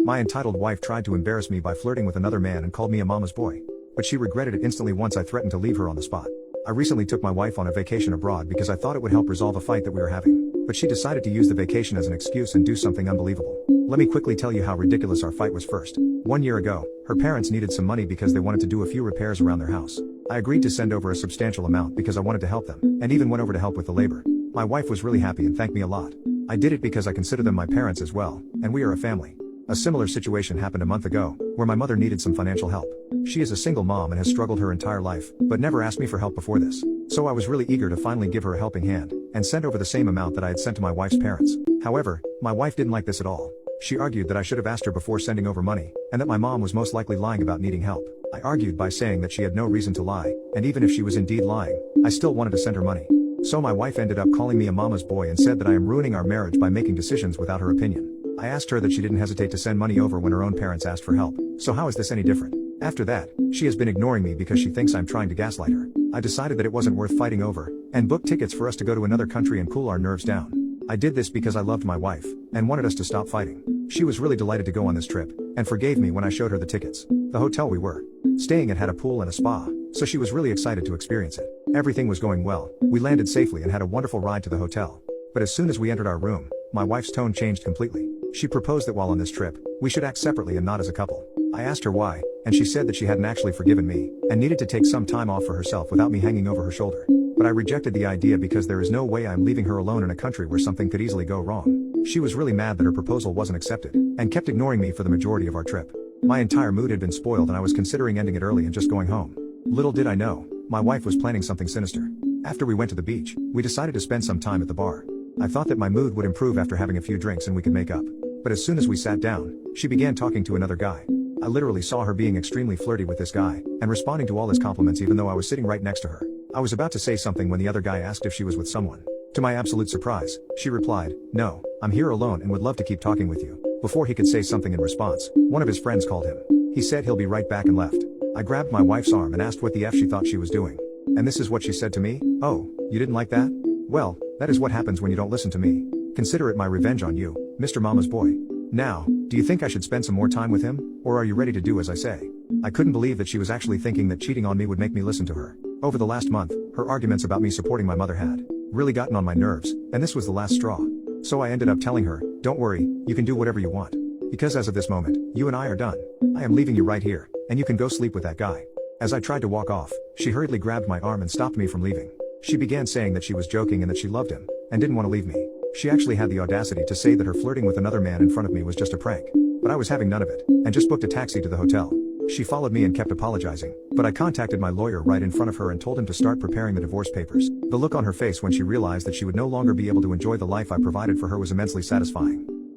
My entitled wife tried to embarrass me by flirting with another man and called me a mama's boy. But she regretted it instantly once I threatened to leave her on the spot. I recently took my wife on a vacation abroad because I thought it would help resolve a fight that we were having. But she decided to use the vacation as an excuse and do something unbelievable. Let me quickly tell you how ridiculous our fight was first. 1 year ago, her parents needed some money because they wanted to do a few repairs around their house. I agreed to send over a substantial amount because I wanted to help them, and even went over to help with the labor. My wife was really happy and thanked me a lot. I did it because I consider them my parents as well, and we are a family. A similar situation happened a month ago, where my mother needed some financial help. She is a single mom and has struggled her entire life, but never asked me for help before this. So I was really eager to finally give her a helping hand, and sent over the same amount that I had sent to my wife's parents. However, my wife didn't like this at all. She argued that I should have asked her before sending over money, and that my mom was most likely lying about needing help. I argued by saying that she had no reason to lie, and even if she was indeed lying, I still wanted to send her money. So my wife ended up calling me a mama's boy and said that I am ruining our marriage by making decisions without her opinion. I asked her that she didn't hesitate to send money over when her own parents asked for help, so how is this any different? After that, she has been ignoring me because she thinks I'm trying to gaslight her. I decided that it wasn't worth fighting over, and booked tickets for us to go to another country and cool our nerves down. I did this because I loved my wife, and wanted us to stop fighting. She was really delighted to go on this trip, and forgave me when I showed her the tickets. The hotel we were staying at had a pool and a spa, so she was really excited to experience it. Everything was going well, we landed safely and had a wonderful ride to the hotel. But as soon as we entered our room, my wife's tone changed completely. She proposed that while on this trip, we should act separately and not as a couple. I asked her why, and she said that she hadn't actually forgiven me, and needed to take some time off for herself without me hanging over her shoulder. But I rejected the idea because there is no way I'm leaving her alone in a country where something could easily go wrong. She was really mad that her proposal wasn't accepted, and kept ignoring me for the majority of our trip. My entire mood had been spoiled and I was considering ending it early and just going home. Little did I know, my wife was planning something sinister. After we went to the beach, we decided to spend some time at the bar. I thought that my mood would improve after having a few drinks and we could make up. But as soon as we sat down, she began talking to another guy. I literally saw her being extremely flirty with this guy, and responding to all his compliments even though I was sitting right next to her. I was about to say something when the other guy asked if she was with someone. To my absolute surprise, she replied, "No, I'm here alone and would love to keep talking with you." Before he could say something in response, one of his friends called him. He said he'll be right back and left. I grabbed my wife's arm and asked what the F she thought she was doing. And this is what she said to me: "Oh, you didn't like that? Well, that is what happens when you don't listen to me. Consider it my revenge on you, Mr. Mama's boy. Now, do you think I should spend some more time with him, or are you ready to do as I say?" I couldn't believe that she was actually thinking that cheating on me would make me listen to her. Over the last month, her arguments about me supporting my mother had really gotten on my nerves, and this was the last straw. So I ended up telling her, "Don't worry, you can do whatever you want. Because as of this moment, you and I are done. I am leaving you right here, and you can go sleep with that guy." As I tried to walk off, she hurriedly grabbed my arm and stopped me from leaving. She began saying that she was joking and that she loved him, and didn't want to leave me. She actually had the audacity to say that her flirting with another man in front of me was just a prank. But I was having none of it, and just booked a taxi to the hotel. She followed me and kept apologizing, but I contacted my lawyer right in front of her and told him to start preparing the divorce papers. The look on her face when she realized that she would no longer be able to enjoy the life I provided for her was immensely satisfying.